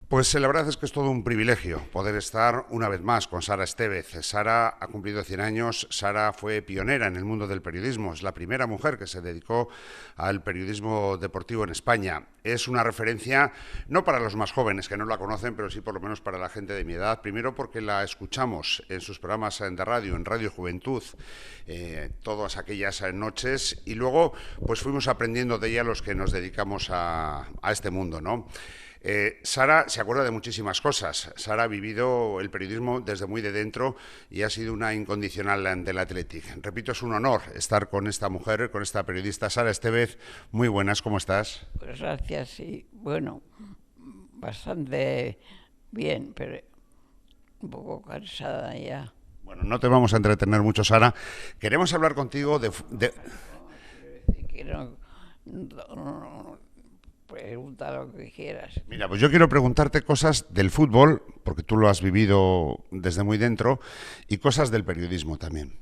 Pues la verdad es que es todo un privilegio poder estar una vez más con Sara Estévez. Sara ha cumplido 100 años, Sara fue pionera en el mundo del periodismo, es la primera mujer que se dedicó al periodismo deportivo en España. Es una referencia no para los más jóvenes que no la conocen, pero sí por lo menos para la gente de mi edad. Primero porque la escuchamos en sus programas de radio, en Radio Juventud, todas aquellas noches, y luego pues fuimos aprendiendo de ella los que nos dedicamos a este mundo, ¿no? Sara se acuerda de muchísimas cosas. Sara ha vivido el periodismo desde muy de dentro y ha sido una incondicional del Athletic. Repito, es un honor estar con esta mujer, con esta periodista. Sara Estévez, muy buenas, ¿cómo estás? Pues gracias, y bueno, bastante bien, pero un poco cansada ya. Bueno, no te vamos a entretener mucho, Sara. Queremos hablar contigo de... Quiero decir que no, pregunta lo que quieras. Mira, pues yo quiero preguntarte cosas del fútbol, porque tú lo has vivido desde muy dentro, y cosas del periodismo también.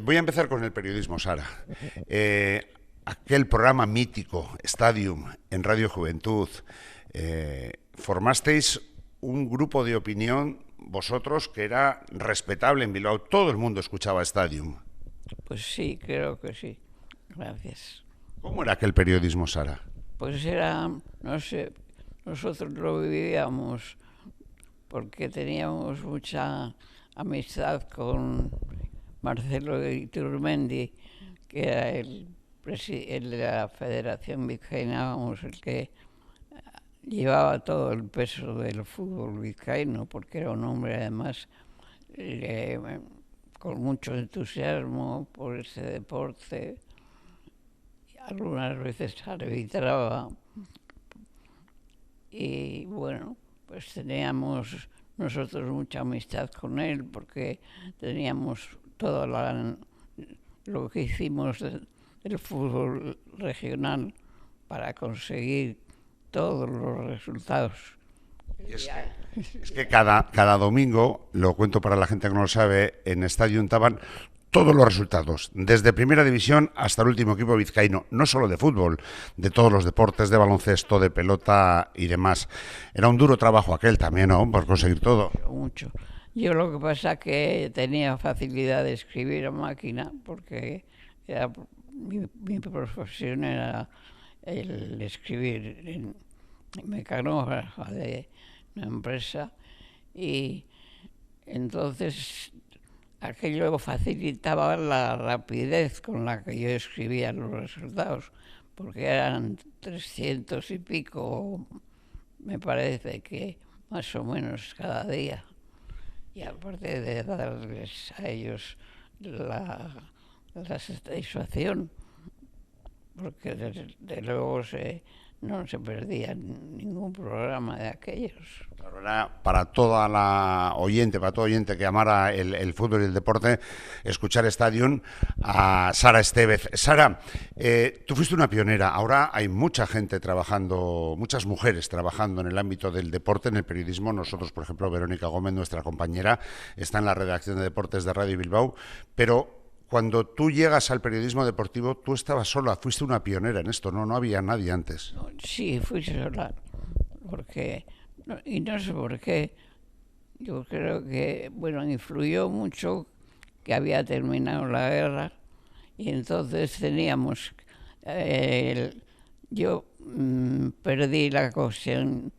Voy a empezar con el periodismo, Sara. Aquel programa mítico, Stadium, en Radio Juventud, formasteis un grupo de opinión, vosotros, que era respetable en Bilbao. Todo el mundo escuchaba Stadium. Pues sí, creo que sí. Gracias. ¿Cómo era aquel periodismo, Sara? Pues era, no sé, nosotros lo vivíamos porque teníamos mucha amistad con Marcelo Iturmendi, que era el de la Federación Vizcaína, vamos, el que llevaba todo el peso del fútbol vizcaíno, porque era un hombre además eh, con mucho entusiasmo por ese deporte. Algunas veces arbitraba y bueno, pues teníamos nosotros mucha amistad con él porque teníamos todo lo que hicimos del fútbol regional para conseguir todos los resultados. Y es que cada domingo, lo cuento para la gente que no lo sabe, en Estadio estaban todos los resultados, desde primera división hasta el último equipo vizcaíno, no solo de fútbol, de todos los deportes, de baloncesto, de pelota y demás. Era un duro trabajo aquel también, ¿no? Por conseguir todo. Mucho. Yo lo que pasa que tenía facilidad de escribir a máquina porque era, mi profesión era el escribir en mecanógrafa de una empresa y entonces aquello facilitaba la rapidez con la que yo escribía los resultados, porque eran 300 y pico, me parece que más o menos cada día. Y aparte de darles a ellos la satisfacción, porque desde luego no se perdía ningún programa de aquellos. Claro, era para toda la oyente, para todo oyente que amara el fútbol y el deporte, escuchar Stadium a Sara Estévez. Sara, tú fuiste una pionera. Ahora hay mucha gente trabajando, muchas mujeres trabajando en el ámbito del deporte, en el periodismo. Nosotros, por ejemplo, Verónica Gómez, nuestra compañera, está en la redacción de deportes de Radio Bilbao, pero cuando tú llegas al periodismo deportivo, tú estabas sola, fuiste una pionera en esto, ¿no? No había nadie antes. No, sí, fui sola, porque, y no sé por qué, yo creo que, bueno, influyó mucho que había terminado la guerra y entonces teníamos, yo perdí la ocasión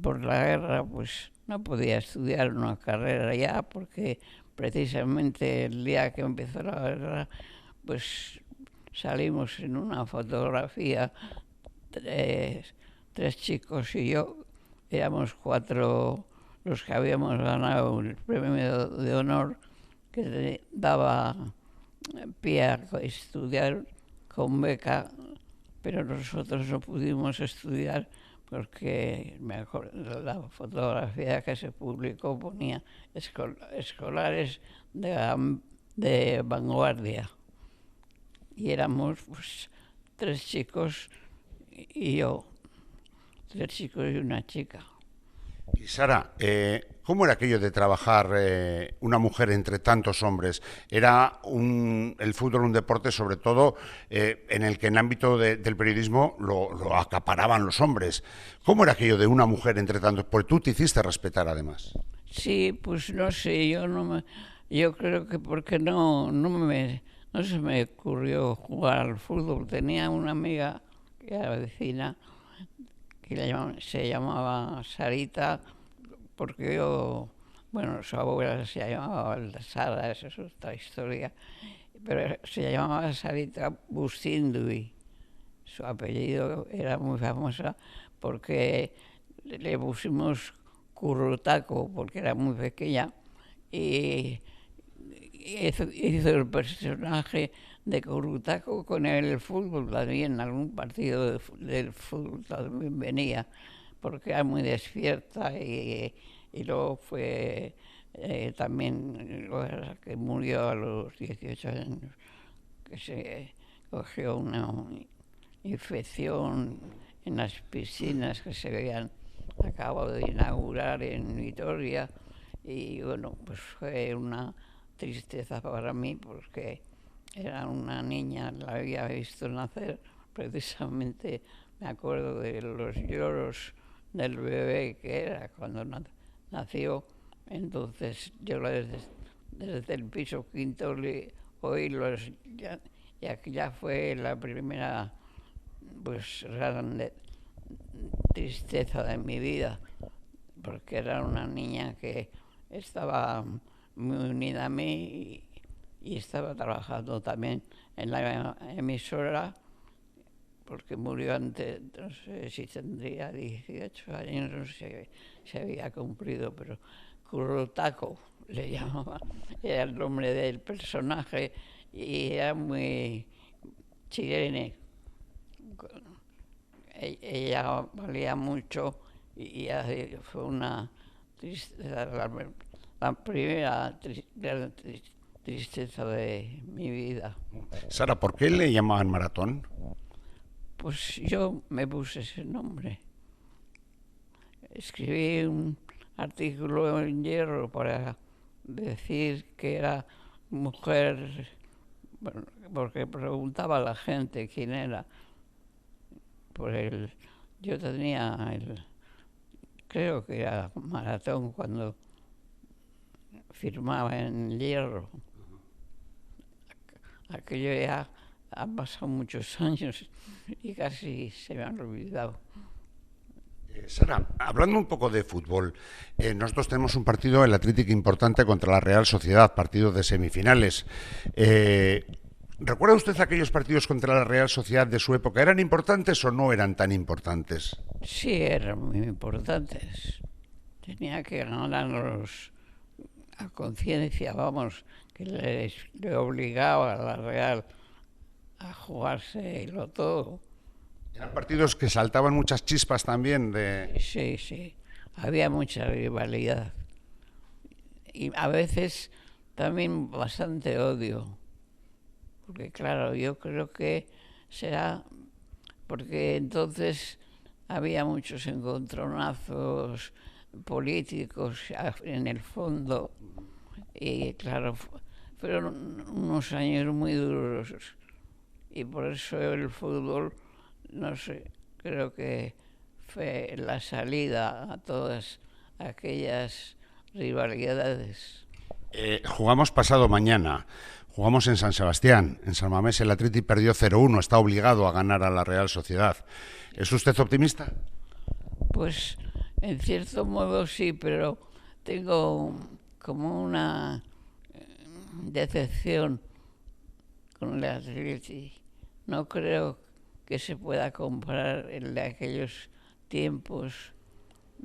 por la guerra, pues no podía estudiar una carrera ya porque precisamente el día que empezó la guerra, pues salimos en una fotografía, tres, tres chicos y yo, éramos cuatro los que habíamos ganado el premio de honor que daba pie a estudiar con beca, pero nosotros no pudimos estudiar porque la fotografía que se publicó ponía escolares de vanguardia y éramos pues tres chicos y yo, tres chicos y una chica. Y Sara, ¿cómo era aquello de trabajar una mujer entre tantos hombres? Era el fútbol un deporte, sobre todo, en el que en el ámbito del periodismo lo acaparaban los hombres. ¿Cómo era aquello de una mujer entre tantos? Porque tú te hiciste respetar, además. Sí, pues no sé, yo creo que porque no se me ocurrió jugar al fútbol. Tenía una amiga que era vecina que se llamaba Sarita, porque bueno, su abuela se llamaba Sara, esa es otra historia, pero se llamaba Sarita Bustindui. Su apellido era muy famosa porque le pusimos Currutaco porque era muy pequeña y hizo el personaje de Currutaco con el fútbol también, algún partido del fútbol también venía porque era muy despierta y luego fue también que murió a los 18 años, que se cogió una infección en las piscinas que se habían acabado de inaugurar en Vitoria y bueno, pues fue una tristeza para mí porque era una niña, la había visto nacer, precisamente me acuerdo de los lloros del bebé que era cuando nació, entonces yo desde el piso quinto le oí ya fue la primera pues grande tristeza de mi vida, porque era una niña que estaba muy unida a mí y estaba trabajando también en la emisora, porque murió antes, no sé si tendría 18 años, no sé si había cumplido, pero Currotaco le llamaba, era el nombre del personaje y era muy chilene. Ella valía mucho y fue una tristeza, la primera tristeza de mi vida. Sara, ¿por qué le llamaban maratón? Pues yo me puse ese nombre. Escribí un artículo en Hierro para decir que era mujer, bueno, porque preguntaba a la gente quién era. Yo tenía creo que era maratón cuando firmaba en Hierro. Aquello ya han pasado muchos años y casi se me han olvidado. Sara, hablando un poco de fútbol, nosotros tenemos un partido, el Athletic, importante contra la Real Sociedad, partido de semifinales. ¿Recuerda usted aquellos partidos contra la Real Sociedad de su época? ¿Eran importantes o no eran tan importantes? Sí, eran muy importantes. Tenía que ganarlos a conciencia, vamos, que le obligaba a la Real a jugárselo todo. Eran partidos que saltaban muchas chispas también de... Sí, sí, había mucha rivalidad y a veces también bastante odio, porque claro, yo creo que será porque entonces había muchos encontronazos políticos en el fondo y claro, fueron unos años muy duros y por eso el fútbol, no sé, creo que fue la salida a todas aquellas rivalidades. Jugamos pasado mañana, jugamos en San Sebastián, en San Mamés el Athletic perdió 0-1, está obligado a ganar a la Real Sociedad. ¿Es usted optimista? Pues en cierto modo sí, pero tengo como una decepción con el Athletic. No creo que se pueda comparar el de aquellos tiempos,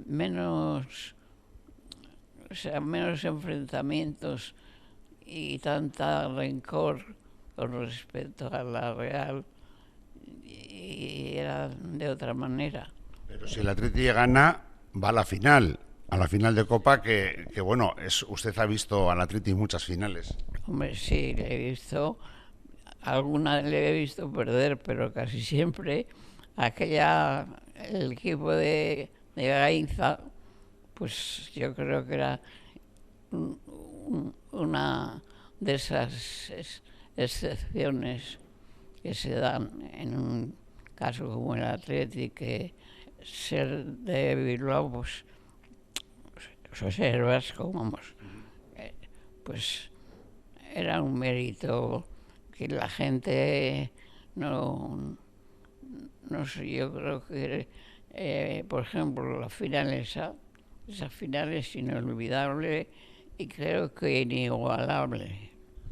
menos, o sea, menos enfrentamientos y tanta rencor con respecto a la Real y era de otra manera. Pero si el Athletic gana, va a la final de Copa, que bueno, usted ha visto al Athletic muchas finales. Hombre, sí, le he visto, alguna le he visto perder, pero casi siempre el equipo de Gainza pues yo creo que era una de esas excepciones que se dan en un caso como el Athletic, que ser de Bilbao, pues ser vasco, vamos, pues era un mérito que la gente no sé, yo creo que, por ejemplo, la final esa final es inolvidable y creo que inigualable.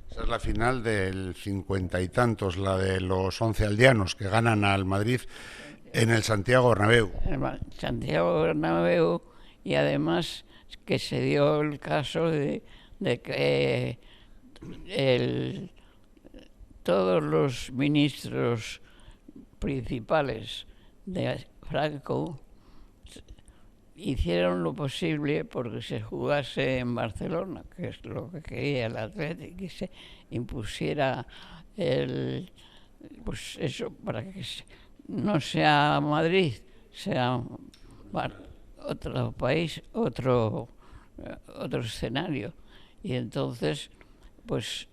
Esa es la final del 50 y tantos, la de los 11 aldeanos que ganan al Madrid en el Santiago Bernabéu. Santiago Bernabéu, y además que se dio el caso de que todos los ministros principales de Franco hicieron lo posible porque se jugase en Barcelona, que es lo que quería el Atlético, y se impusiera pues eso, para que no sea Madrid, sea otro país, otro escenario. Y entonces, pues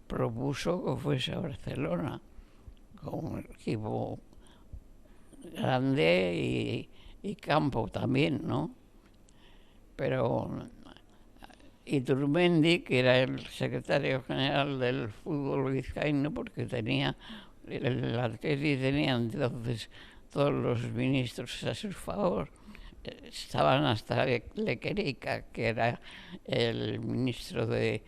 propuso que fuese a Barcelona, con un equipo grande y campo también, ¿no? Pero Iturmendi, que era el secretario general del fútbol vizcaíno, porque el Atleti tenía entonces todos los ministros a su favor, estaban hasta Lequerica, que era el ministro de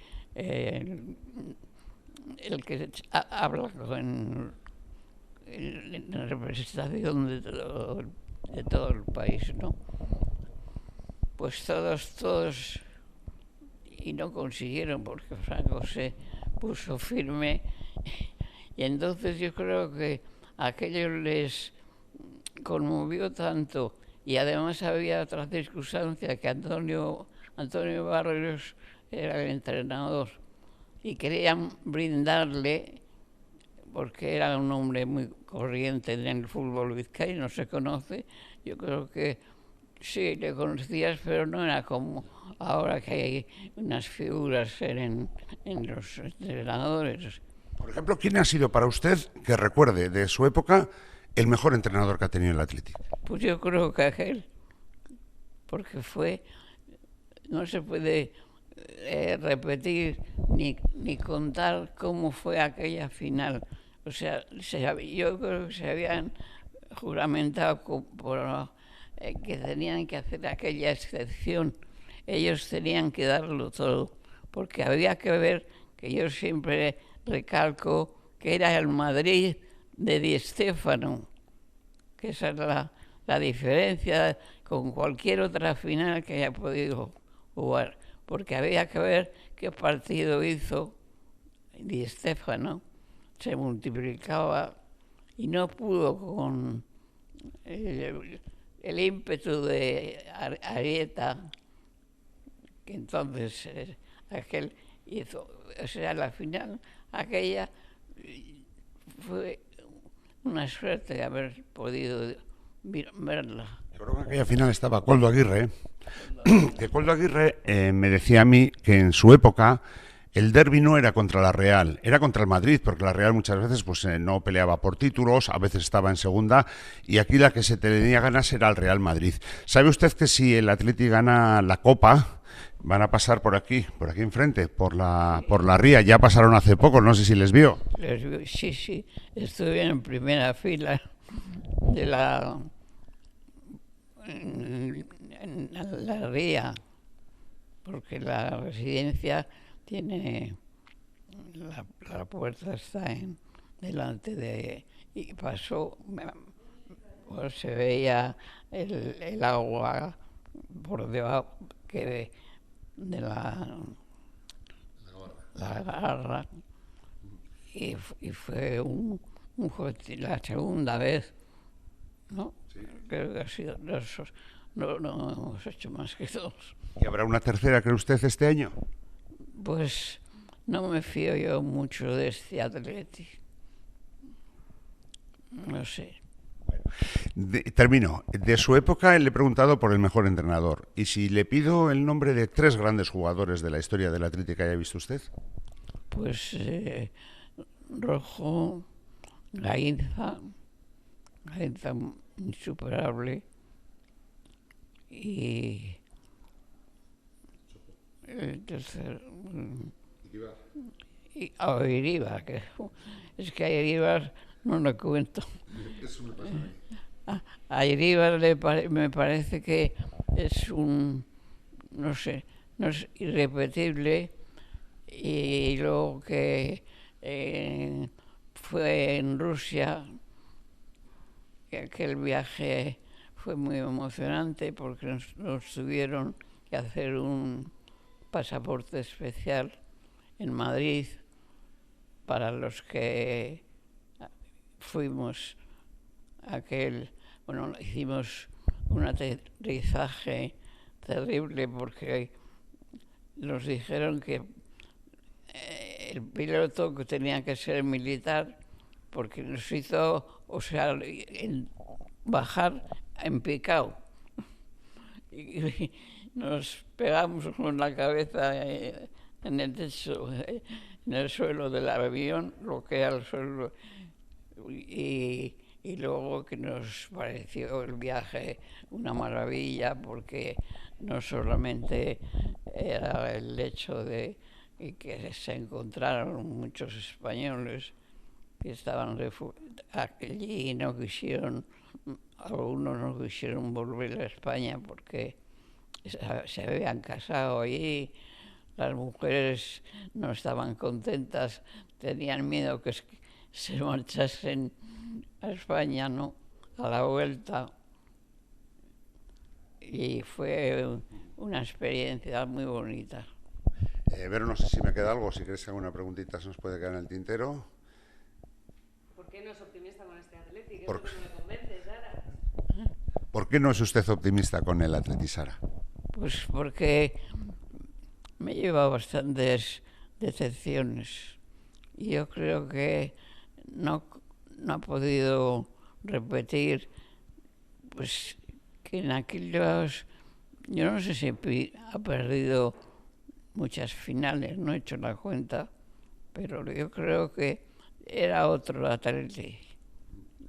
el que habla en representación de todo el país, ¿no? Pues todos, y no consiguieron porque Franco se puso firme, y entonces yo creo que aquello les conmovió tanto, y además había otra circunstancia, que Antonio Barrios era el entrenador y querían brindarle, porque era un hombre muy corriente en el fútbol vizcaíno, se conoce. Yo creo que sí, le conocías, pero no era como ahora que hay unas figuras en los entrenadores. Por ejemplo, ¿quién ha sido para usted, que recuerde de su época, el mejor entrenador que ha tenido el Atlético? Pues yo creo que aquel, porque no se puede repetir ni contar cómo fue aquella final. O sea, yo creo que se habían juramentado que tenían que hacer aquella excepción. Ellos tenían que darlo todo, porque había que ver, que yo siempre recalco, que era el Madrid de Di Stéfano, que esa es la diferencia con cualquier otra final que haya podido jugar, porque había que ver qué partido hizo Di Stéfano, se multiplicaba y no pudo con el ímpetu de Arieta, que entonces aquel hizo, o sea, la final aquella fue una suerte de haber podido verla. Yo creo que en aquella final estaba Koldo Aguirre, que Koldo Aguirre me decía a mí que en su época el derbi no era contra la Real, era contra el Madrid, porque la Real muchas veces pues no peleaba por títulos, a veces estaba en segunda, y aquí la que se tenía ganas era el Real Madrid. ¿Sabe usted que si el Atleti gana la Copa, van a pasar por aquí enfrente, por la ría? Ya pasaron hace poco, no sé si les vio. Sí, estuve en primera fila de en la ría, porque la residencia tiene, la puerta está delante de, y pasó, pues se veía el agua por debajo de la garra, y fue la segunda vez, ¿no? Sí. Creo que ha sido no hemos hecho más que dos. ¿Y habrá una tercera, cree usted, este año? Pues no me fío yo mucho de este Atleti. No sé. Bueno, Termino. De su época le he preguntado por el mejor entrenador. Y si le pido el nombre de 3 grandes jugadores de la historia del Athletic que haya visto usted. Pues Rojo, Gainza insuperable, y el tercero, Iribar, que es que a Iribar no lo cuento. Eso me pasa a mí. A Iribar me parece que es no sé, no es irrepetible, y luego que fue en Rusia, y aquel viaje fue muy emocionante porque nos tuvieron que hacer un pasaporte especial en Madrid para los que fuimos hicimos un aterrizaje terrible porque nos dijeron que el piloto que tenía que ser militar, porque nos hizo, bajar en picado. Y nos pegamos con la cabeza en el techo, en el suelo del avión, lo que era el suelo. Y luego que nos pareció el viaje una maravilla, porque no solamente era el hecho de que se encontraron muchos españoles que estaban allí y no quisieron, algunos no quisieron volver a España porque se habían casado allí, las mujeres no estaban contentas, tenían miedo que se marchasen a España, ¿no?, a la vuelta. Y fue una experiencia muy bonita. Vero, no sé si me queda algo, si queréis alguna preguntita se nos puede quedar en el tintero. ¿Por qué no es optimista con este Athletic? Es lo que no me convence, Sara. ¿Por qué no es usted optimista con el Athletic, Sara? Pues porque me lleva bastantes decepciones. Y yo creo que no ha podido repetir, pues que en aquellos, yo no sé si ha perdido muchas finales, no he hecho la cuenta, pero yo creo que era otro Athletic.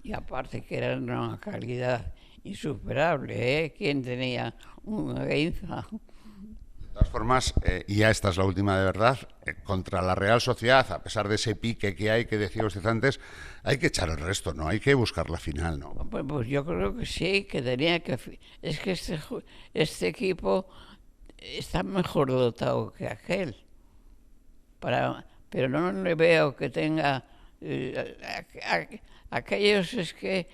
Y aparte que era una calidad insuperable, ¿eh? ¿Quién tenía una Gainza? De todas formas, y ya esta es la última de verdad, contra la Real Sociedad, a pesar de ese pique que hay, que decía usted antes, hay que echar el resto, ¿no? Hay que buscar la final, ¿no? Pues yo creo que sí, que tenía que... Es que este equipo está mejor dotado que aquel. Pero no le veo que tenga... aquellos es que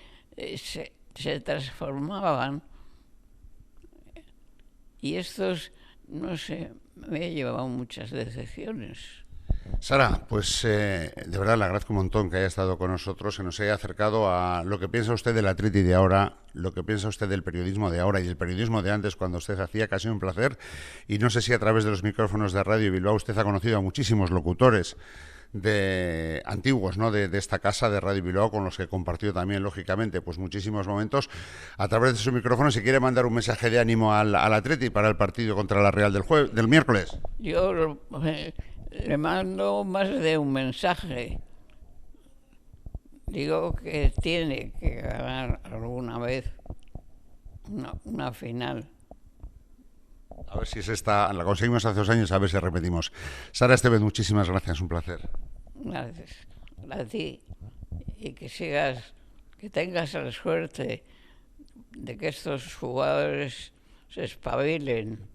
se transformaban, y estos, no sé, me he llevado muchas decepciones. Sara, pues de verdad le agradezco un montón que haya estado con nosotros, que nos haya acercado a lo que piensa usted del Athletic de ahora, lo que piensa usted del periodismo de ahora y del periodismo de antes, cuando usted hacía, casi un placer. Y no sé si a través de los micrófonos de Radio Bilbao usted ha conocido a muchísimos locutores antiguos, ¿no?, de esta casa de Radio Bilbao, con los que compartió también, lógicamente, pues muchísimos momentos. A través de su micrófono, si quiere mandar un mensaje de ánimo al Athletic para el partido contra la Real del miércoles. Yo le mando más de un mensaje. Digo que tiene que ganar alguna vez una final. A ver si es esta, la conseguimos hace 2 años, a ver si repetimos. Sara Estevez, muchísimas gracias, un placer. Gracias a ti, y que tengas la suerte de que estos jugadores se espabilen